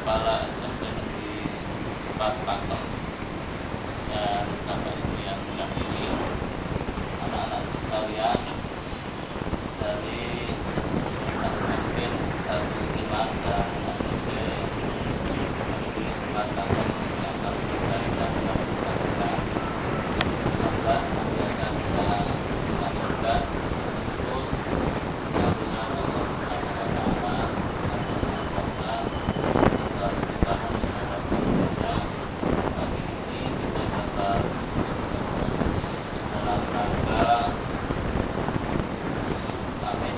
Kepala SMP Negeri 4 Pakem dan Bapak Ibu yang dihadiri, anak-anak sekalian dari Mungkin Harus Iman dan SMP Negeri 4 Pakem yang kami cintai dan kami banggakan. Semoga nanti akan kita lanjutkan untuk keharusan Allah Subhanahu wa Ta'ala dan bangsa serta ditahan terhadap dirinya. Pagi ini kita dapat dalam rangka kami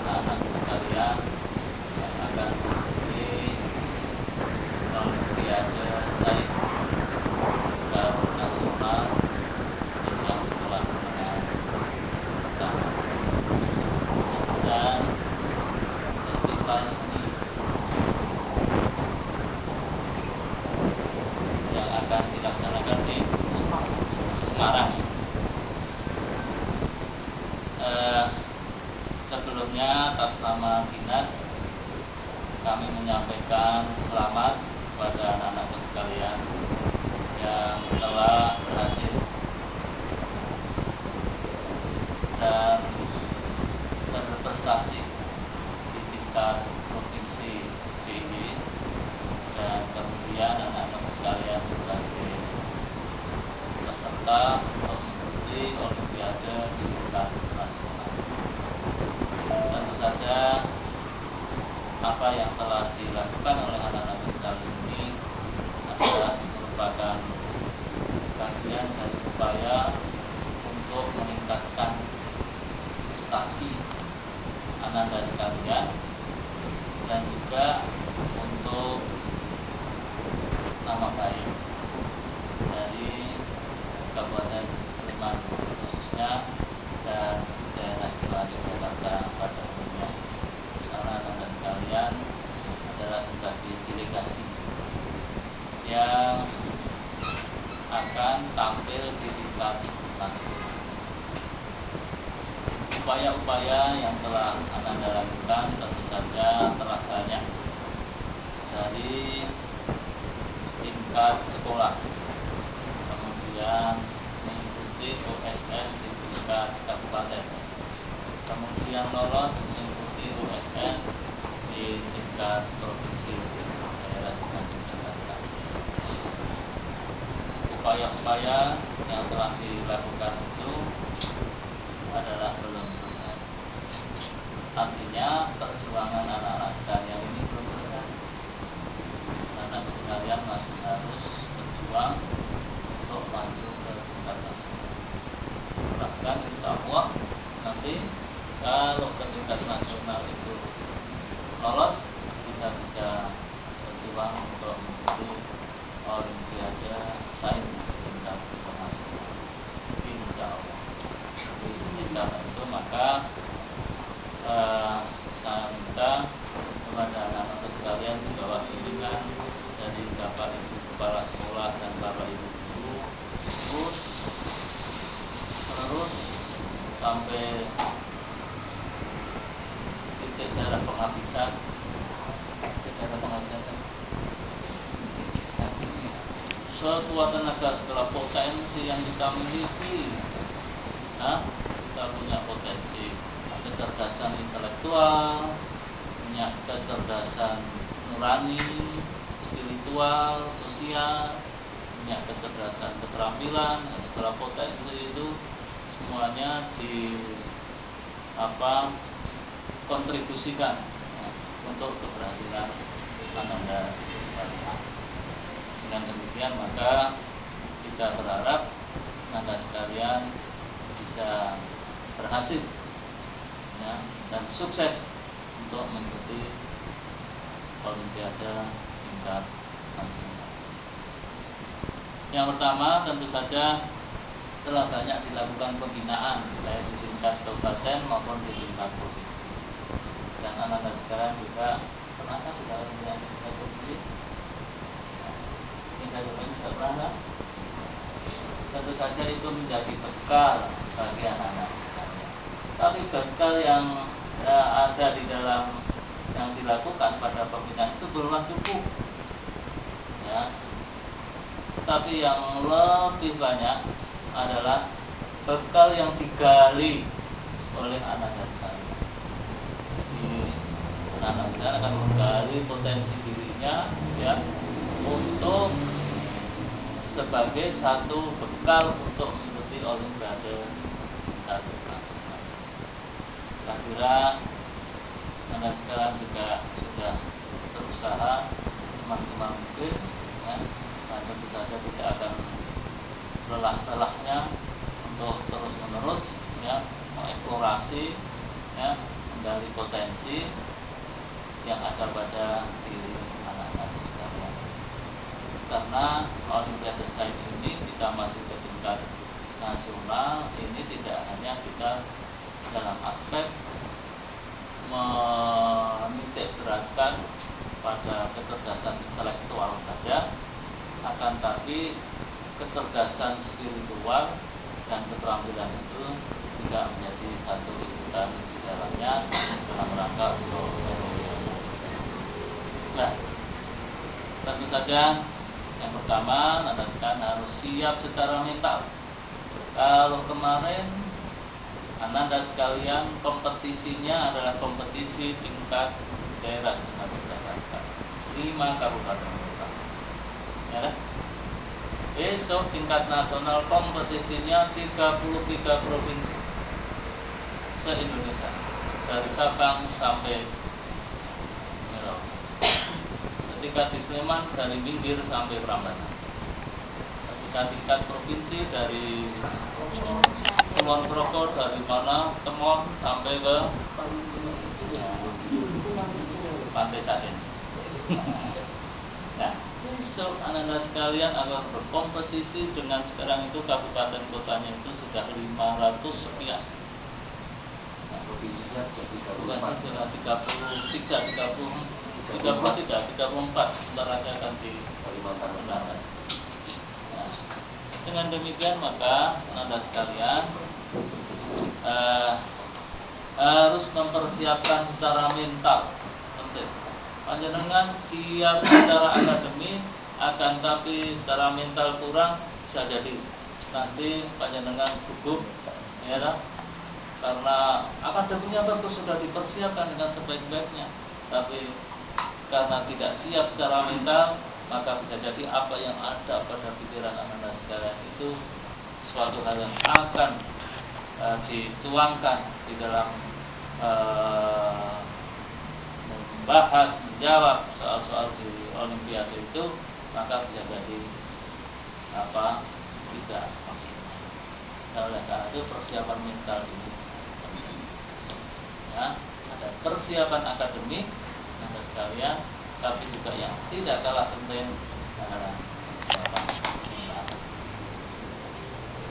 anak-anak sekalian yang akan mengikuti Olimpiade Sains tingkat nasional jenjang sekolah menengah pertama dan festival seni yang akan dilaksanakan di Semarang. Sebelumnya atas nama dinas kami menyampaikan selamat kepada anak-anakku sekalian yang telah berhasil dan berprestasi di tingkat provinsi DIY, dan kemudian anak-anak sekalian sebagai peserta untuk mengikuti Olimpiade di tingkat nasional. Tentu saja apa yang telah dilakukan oleh anak-anak sekalian ini adalah merupakan bagian dari upaya untuk meningkatkan prestasi anak-anak sekalian dan juga untuk nama baik dari Kabupaten Sleman khususnya dan daerah Istimewa Yogyakarta pada umumnya. Karena anak-anak sekalian adalah sebagai delegasi yang akan tampil di tingkat nasional. Upaya-upaya yang telah Anda lakukan tentu saja telah banyak, dari tingkat sekolah, kemudian mengikuti OSN di tingkat kabupaten, kemudian lolos mengikuti OSN di tingkat provinsi daerah Yogyakarta. Upaya-upaya yang telah dilakukan itu adalah belum selesai. Artinya perjuangan anak-anak sekalian ini belum selesai. Anak sekalian masih harus berjuang untuk maju ke tingkat nasional. Bahkan insya Allah nanti kalau ke tingkat nasional itu lolos, kita bisa berjuang untuk mengikuti Olimpiade Sains tingkat internasional. Insya Allah. Karena itu maka saya minta kepada anak-anak sekalian di bawah bimbingan dari Bapak Ibu Kepala Sekolah dan Bapak Ibu Guru terus sampai titik daerah penghabisan sekuat tenaga segala potensi yang kita miliki. Kita punya potensi kecerdasan intelektual, punya kecerdasan nurani, spiritual, sosial, punya kecerdasan keterampilan. Segala potensi itu semuanya kontribusikan untuk keberhasilan Anda. Dengan demikian maka kita berharap Anda sekalian bisa berhasil ya, dan sukses untuk mengikuti Olimpiade tingkat nasional. Yang pertama tentu saja telah banyak dilakukan pembinaan baik di tingkat kabupaten maupun di tingkat provinsi. Dan anak-anak sekarang juga pernah sudah di tingkat provinsi, tingkat provinsi tidak pernah. Tentu saja itu menjadi bekal bagi anak-anak. Tapi bekal yang ada di dalam yang dilakukan pada pembinaan itu belumlah cukup, ya. Tapi yang lebih banyak adalah bekal yang digali oleh anak-anak sekalian. Jadi anak-anak sekalian akan menggali potensi dirinya, ya, untuk sebagai satu bekal untuk mengikuti Olimpiade tingkat nasional. Saya kira anak sekalian juga sudah berusaha semaksimal mungkin, ya. Dan tentu saja tidak akan lelah-lelahnya untuk terus-menerus, ya, mengeksplorasi, ya, menggali potensi yang ada pada diri anak-anak sekalian. Karena Olimpiade Sains ini kita masuk ke tingkat nasional, ini tidak hanya kita dalam aspek menitik beratkan pada kecerdasan intelektual saja, akan tapi kecerdasan spiritual dan keterampilan itu juga menjadi satu ikutan di dalamnya dalam rangka untuk nah, tentu saja yang pertama Anda harus siap secara mental. Kalau kemarin Anda sekalian kompetisinya adalah kompetisi tingkat daerah Jakarta, 5 kabupaten kota, ya. Besok tingkat nasional kompetisinya 33 provinsi se-Indonesia, dari Sabang sampai Merauke. Ketika di Sleman dari Minggir sampai Prambanan. Ketika tingkat provinsi dari Kulon Progo, dari mana Temon sampai ke Pantai Saden. Nah, besok anak-anak sekalian akan berkompetisi dengan sekarang itu kabupaten kotanya itu sudah 500 sekian. Nah, provinsinya bukan 34 sebentar lagi akan di Kalimantan Utara. Nah, dengan demikian maka anak-anak sekalian harus mempersiapkan secara mental. Penting. Panjenengan siap secara akademik, akan tapi secara mental kurang, bisa jadi nanti panjenengan gugup, ya kan? Karena akademiknya bagus, sudah dipersiapkan dengan sebaik-baiknya, tapi karena tidak siap secara mental, maka bisa jadi apa yang ada pada pikiran anak-anak sekalian itu suatu hal yang akan dituangkan di dalam membahas, menjawab soal-soal di Olimpiade itu, maka bisa jadi tidak maksimal. Nah, oleh karena itu persiapan mental ini penting, ya. Ada persiapan akademik anak sekalian, tapi juga yang tidak kalah penting adalah persiapan mental.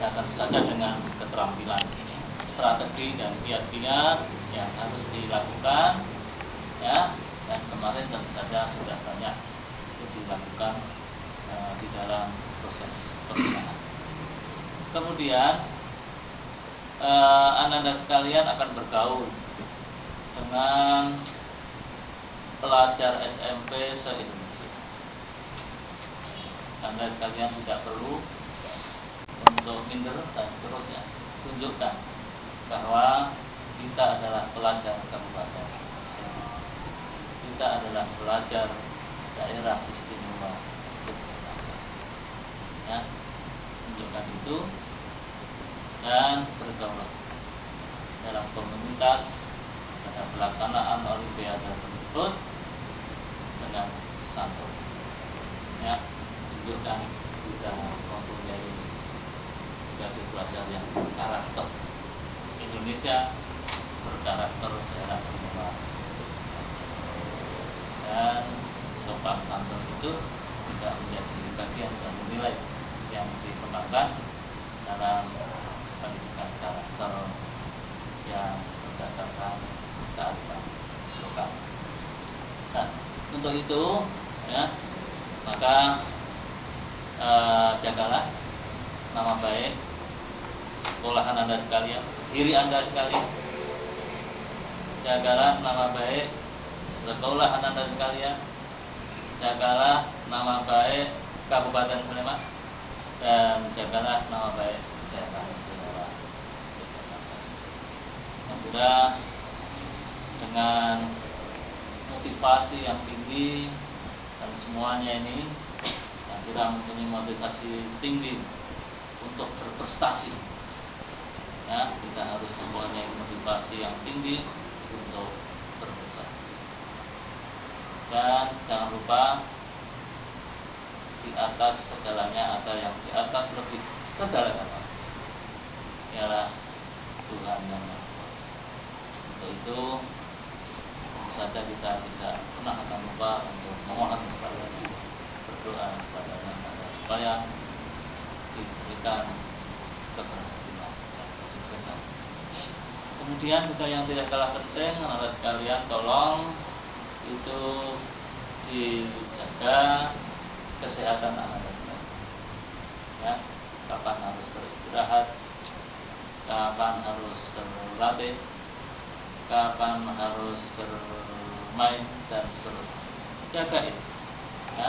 Ya, tentu saja dengan keterampilan, strategi dan kiat-kiat yang harus dilakukan, ya. Dan kemarin tentu saja sudah banyak itu dilakukan di dalam proses pembinaan. Kemudian anak-anak sekalian akan bergaul dengan pelajar SMP se-Indonesia. Anda sekalian tidak perlu untuk minder dan seterusnya. Tunjukkan bahwa kita adalah pelajar kabupaten, kita adalah pelajar daerah istimewa Yogyakarta, ya. Tunjukkan itu dan bergaul dalam komunitas pada pelaksanaan Olimpiade tersebut dengan santun, ya. Tunjukkan kita mempunyai sebagai pelajar yang berkarakter. Indonesia berkarakter daerah istimewa, dan sopan santun itu tidak menjadi bagian dan nilai yang dikembangkan dalam pendidikan karakter yang berdasarkan kearifan lokal. Nah, untuk itu, ya, maka jagalah nama baik sekolahan Anda sekalian, diri Anda sekalian. Jagalah nama baik sekolah anak-anak sekalian, jagalah nama baik Kabupaten Sleman dan jagalah nama baik daerah Jawa. Semoga dengan motivasi yang tinggi dan semuanya ini kita mempunyai motivasi tinggi untuk berprestasi. Ya, kita harus mempunyai motivasi yang tinggi untuk berprestasi. Dan jangan lupa di atas segalanya ada yang di atas lebih segala-galanya, ialah Tuhan yang Maha Kuasa. Untuk itu tentu saja kita tidak pernah akan lupa untuk memohon kepada berdoa kepada Allah supaya diberikan keberhasilan dan kesuksesan. Kemudian juga yang tidak kalah penting, anak-anak sekalian, tolong itu dijaga kesehatan anak-anak sekalian. Ya, kapan harus beristirahat, kapan harus berlatih, kapan harus bermain dan seterusnya. Jaga itu, ya,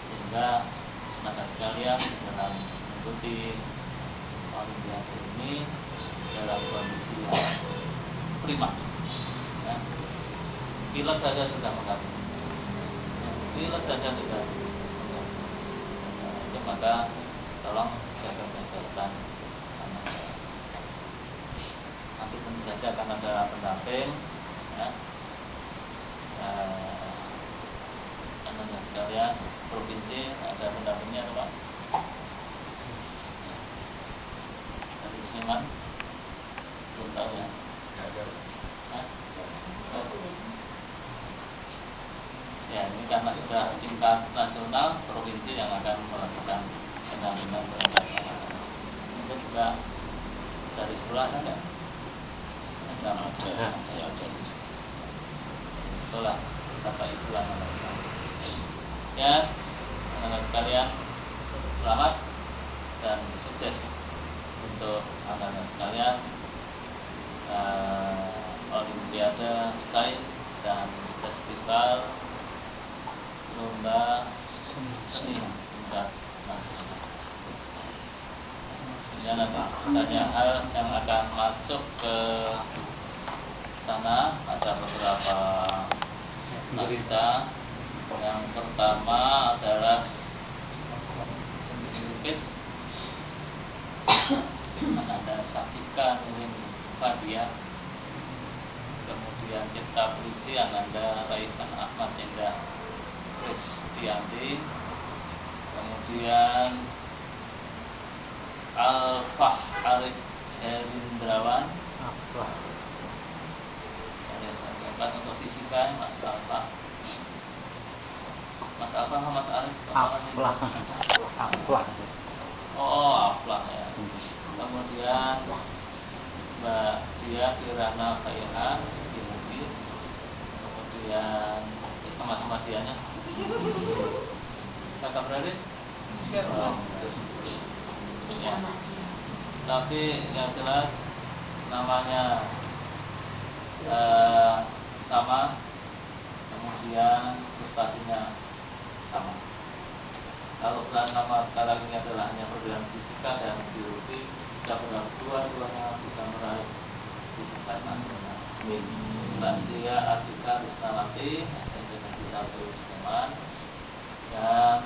sehingga anak-anak sekalian dalam mengikuti olimpiade ini dalam kondisi yang prima. Ya. Pilot saja sudah mengatakan, pilot saja sudah mengatakan. Itu maka tolong jaga kesehatan anak-anak. Nanti tentu saja akan ada pendamping, ya. Anak-anak sekalian, provinsi ada pendampingnya, Pak. Dari Sleman belum tahu ya. Ya, ini karena sudah tingkat nasional, provinsi yang akan melakukan pendampingan terhadap anak-anak. Itu juga dari sekolah ada. Sekolah Bapak Ibu anak-anak. Ya, anak-anak sekalian, selamat dan sukses untuk anak-anak sekalian Olimpiade Sains dan Festival Lomba Seni tingkat nasional. Ini nanti banyak hal yang akan masuk ke sana. Ada beberapa berita. Yang pertama adalah seni lukis. Ada Safika Nurin Fadia. Kemudian cipta puisi yang ada Raihan Ahmad Indah Kristianti. Kemudian Al-Fah Arif Herindrawan. Ada untuk fisika Mas Alfa. Mas Alfa sama Mas Arif. Aflah. Oh, Aflah ya. Kemudian Mbak Dia Kirana Faiha di mobil. Kemudian sama-sama dianya. Kakak beradik? Ya. Tapi yang jelas namanya sama, kemudian prestasinya sama. Kalau nama sekarang ini adalah hanya perbedaan fisika dan biologi, kita berharap dua-duanya bisa meraih tingkat nasional. Mbak Dia Atika Rusnawati dari satu Sleman, dan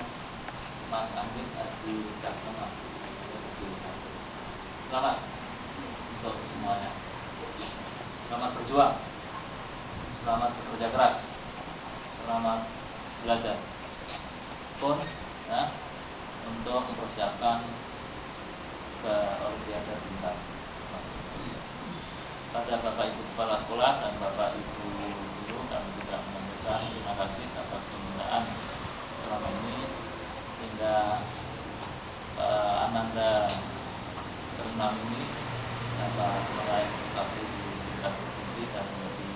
Mas Anggit Adi Cakma. Selamat untuk semuanya. Selamat berjuang, selamat bekerja keras, selamat belajar pun, ya, untuk mempersiapkan ke Olimpiade tingkat nasional. Pada Bapak Ibu Kepala Sekolah dan Bapak Ibu Guru, kami juga menyampaikan terima kasih atas pembinaan selama ini hingga Ananda ke-6 ini dapat meraih prestasi di tingkat provinsi dan menjadi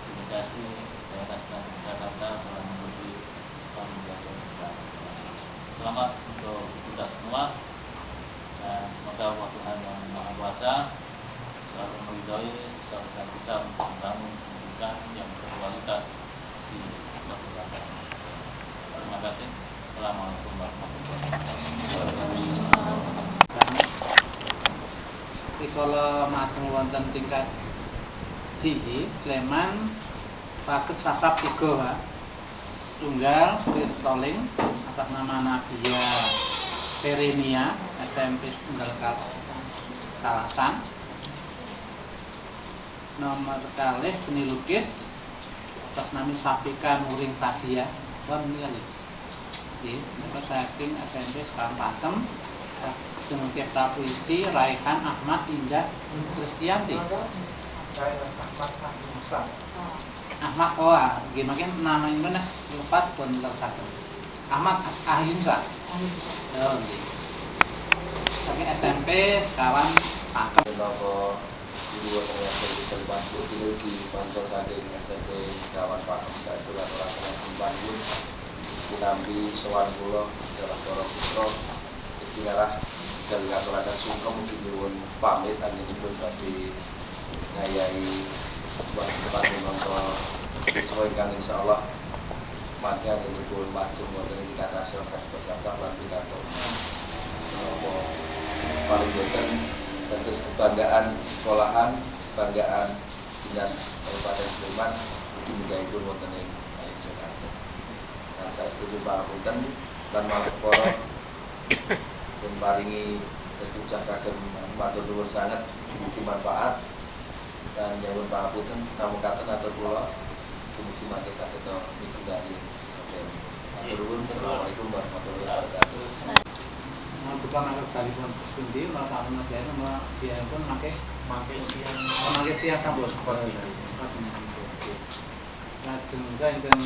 delegasi daerah dan Jakarta dalam mengikuti Olimpiade tingkat. Selamat untuk kita semua, dan semoga Allah Tuhan yang Maha Kuasa selalu meridhoi usaha kita untuk membangun pendidikan yang berkualitas Assalamualaikum warahmatullahi wabarakatuh. Rikala majeng wonten tingkat Dihi Sleman saged sasab 3 Pak. Setunggal spirit trolling atas nama Nabia Terenia SMP Setunggal Kalasan. Nomor kalih seni lukis atas nama Safika Nuring Fadia. Pun nggih. Nggih, menika saking SMP Sekarang Pakem. Sing cipta puisi Raihan Ahmad Indah Kristianti. Ahmad Oa, gimana namanya mana lupa pun tersakat. Ahmad Ahinsa. Oh, nggih. Saking SMP Sekawan Pakem. Menapa guru yang terlibat bantu di kantor saking SMP Sekawan Pakem satu laporan bantu dinampi sowan kula dalam dorong putra istiarah dari aturasan sungkem mungkin nyuwun pamit anggenipun badhe ngayahi buat tempat menonton sesuai kang insyaallah mati anggenipun majeng wonten ing kata syarat peserta lan pidato paling boten tentu kebanggaan sekolahan, kebanggaan dinas Kabupaten Sleman ugi minggahipun wonten ing Jakarta. Nah, saya setuju pangapunten lan malih pun paringi ucapaken matur nuwun sanget mugi manfaat dan nyuwun pangapunten namukaken atur kula mugi mangke saged migunani sampeyan. Matur nuwun. Assalamualaikum warahmatullahi wabarakatuh. Bukan agak kali pun pundi masa ana biasa mah dia pun make siang sabun. Lajeng enten